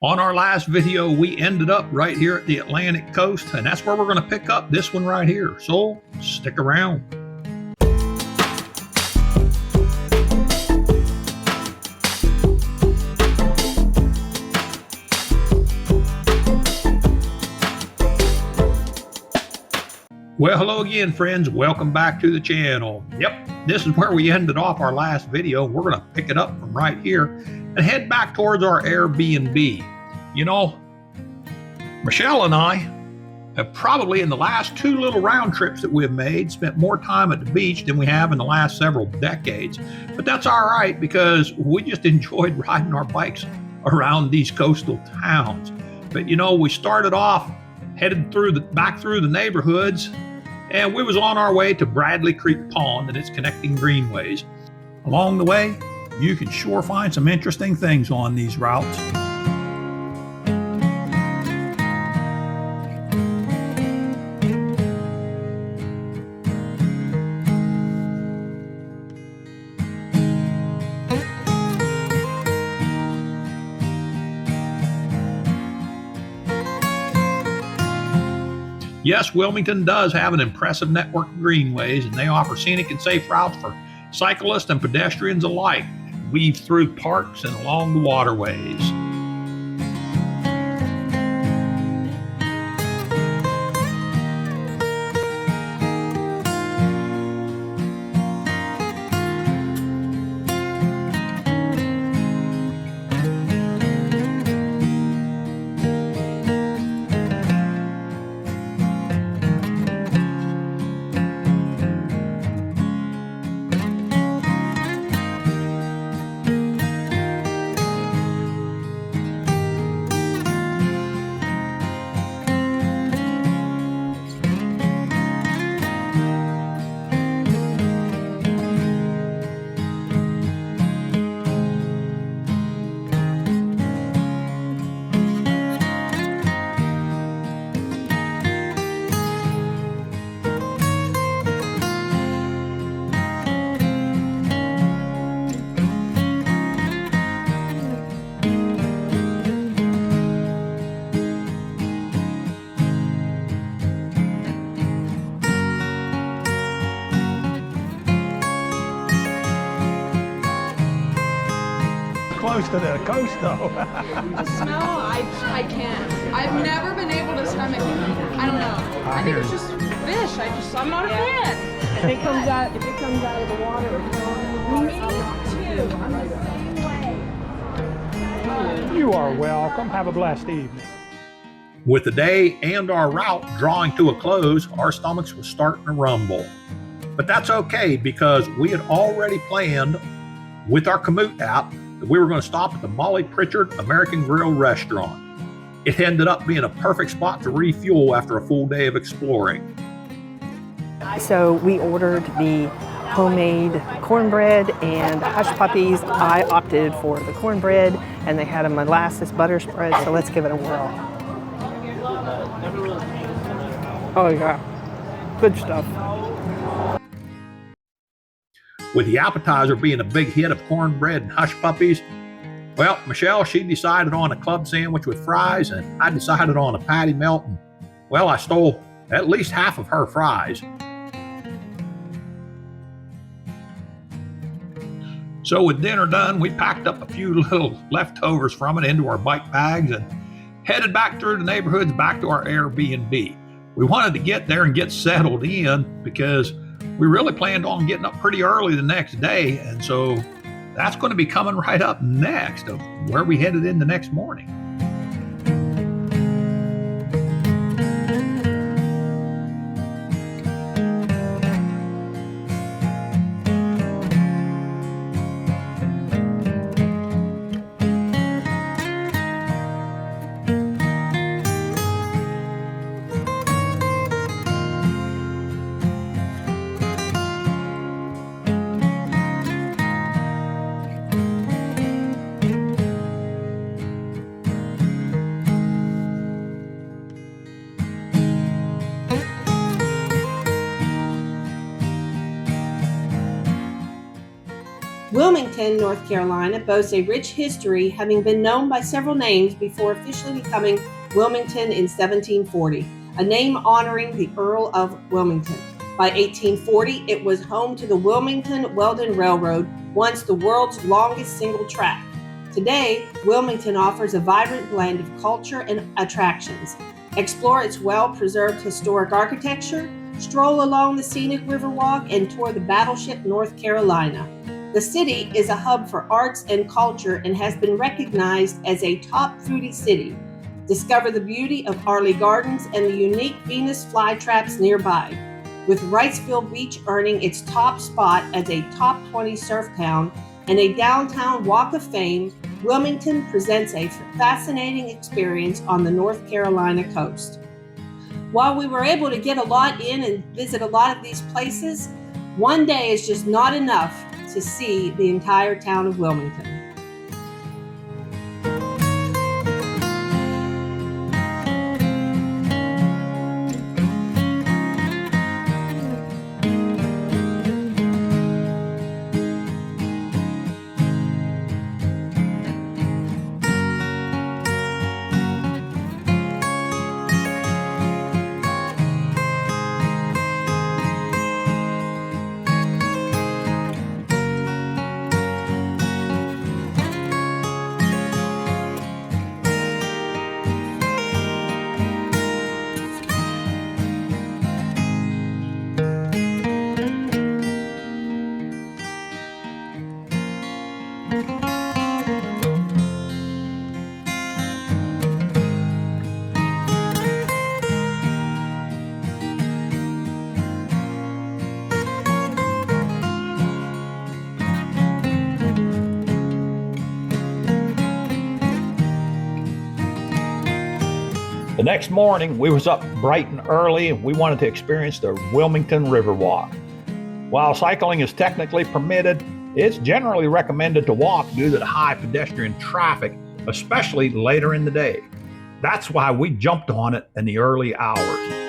On our last video, we ended up right here at the Atlantic coast, and that's where we're going to pick up this one right here. So stick around. Well, hello again, friends. Welcome back to the channel. Yep, this is where we ended off our last video. We're going to pick it up from right here and head back towards our Airbnb. You know, Michelle and I have probably in the last two little round trips that we've made spent more time at the beach than we have in the last several decades. But that's all right because we just enjoyed riding our bikes around these coastal towns. But you know, we started off headed back through the neighborhoods, and we was on our way to Bradley Creek Pond and its connecting greenways. Along the way, you can sure find some interesting things on these routes. Yes, Wilmington does have an impressive network of greenways, and they offer scenic and safe routes for cyclists and pedestrians alike, weave through parks and along the waterways. Close to the coast though. The smell, I can't. I've never been able to stomach it. I don't know. I think it's just fish. I'm not a fan. If it comes out of the water, me too. I'm the same way. You are welcome. Have a blessed evening. With the day and our route drawing to a close, our stomachs were starting to rumble. But that's okay because we had already planned with our Komoot app that we were going to stop at the Molly Pritchard American Grill restaurant. It ended up being a perfect spot to refuel after a full day of exploring. So we ordered the homemade cornbread and hush puppies. I opted for the cornbread, and they had a molasses butter spread, so let's give it a whirl. Oh yeah, good stuff. With the appetizer being a big hit of cornbread and hush puppies, well, Michelle, she decided on a club sandwich with fries, and I decided on a patty melt, and well, I stole at least half of her fries. So with dinner done, we packed up a few little leftovers from it into our bike bags and headed back through the neighborhoods back to our Airbnb. We wanted to get there and get settled in because we really planned on getting up pretty early the next day, and so that's going to be coming right up next of where we headed in the next morning. Wilmington, North Carolina boasts a rich history, having been known by several names before officially becoming Wilmington in 1740, a name honoring the Earl of Wilmington. By 1840, it was home to the Wilmington-Weldon Railroad, once the world's longest single track. Today, Wilmington offers a vibrant blend of culture and attractions. Explore its well-preserved historic architecture, stroll along the scenic Riverwalk, and tour the battleship North Carolina. The city is a hub for arts and culture and has been recognized as a top foodie city. Discover the beauty of Arley Gardens and the unique Venus flytraps nearby. With Wrightsville Beach earning its top spot as a top 20 surf town and a downtown Walk of Fame, Wilmington presents a fascinating experience on the North Carolina coast. While we were able to get a lot in and visit a lot of these places, one day is just not enough to see the entire town of Wilmington. The next morning, we was up bright and early, and we wanted to experience the Wilmington Riverwalk. While cycling is technically permitted, it's generally recommended to walk due to the high pedestrian traffic, especially later in the day. That's why we jumped on it in the early hours.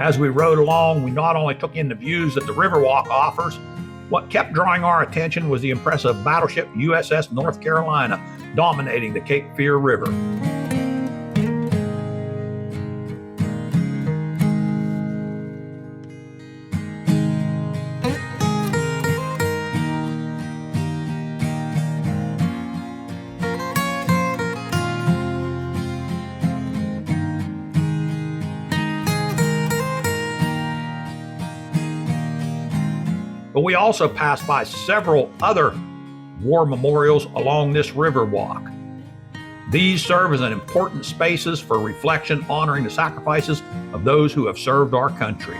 As we rode along, we not only took in the views that the Riverwalk offers, what kept drawing our attention was the impressive battleship USS North Carolina dominating the Cape Fear River. But we also passed by several other war memorials along this river walk. These serve as an important spaces for reflection, honoring the sacrifices of those who have served our country.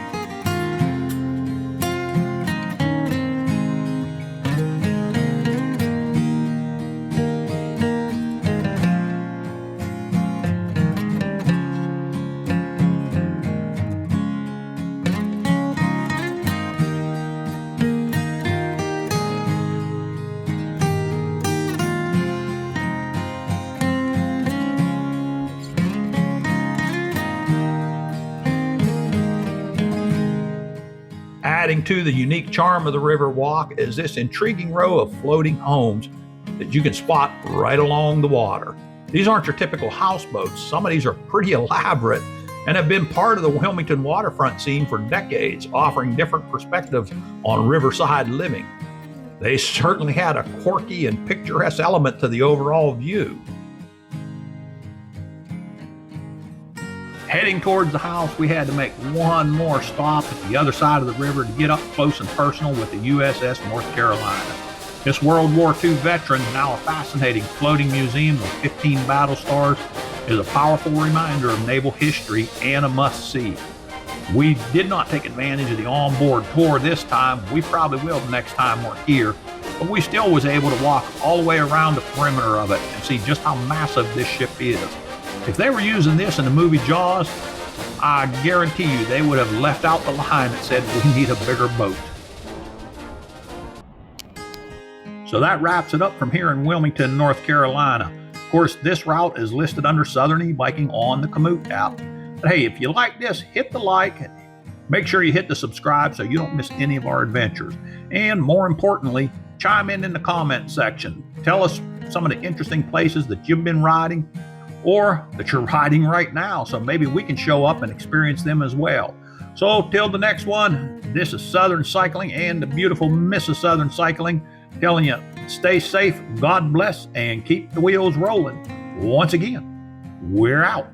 Adding to the unique charm of the Riverwalk is this intriguing row of floating homes that you can spot right along the water. These aren't your typical houseboats. Some of these are pretty elaborate and have been part of the Wilmington waterfront scene for decades, offering different perspectives on riverside living. They certainly had a quirky and picturesque element to the overall view. Heading towards the house, we had to make one more stop at the other side of the river to get up close and personal with the USS North Carolina. This World War II veteran, now a fascinating floating museum with 15 battle stars, is a powerful reminder of naval history and a must-see. We did not take advantage of the onboard tour this time. We probably will the next time we're here, but we still was able to walk all the way around the perimeter of it and see just how massive this ship is. If they were using this in the movie Jaws, I guarantee you they would have left out the line that said we need a bigger boat. So that wraps it up from here in Wilmington, North Carolina. Of course, this route is listed under Southern E-Biking on the Komoot app. But hey, if you like this, hit the like, and make sure you hit the subscribe so you don't miss any of our adventures. And more importantly, chime in the comment section. Tell us some of the interesting places that you've been riding or that you're riding right now, so maybe we can show up and experience them as well. So till the next one, this is Southern Cycling and the beautiful Mrs. Southern Cycling telling you, stay safe, God bless, and keep the wheels rolling. Once again, we're out.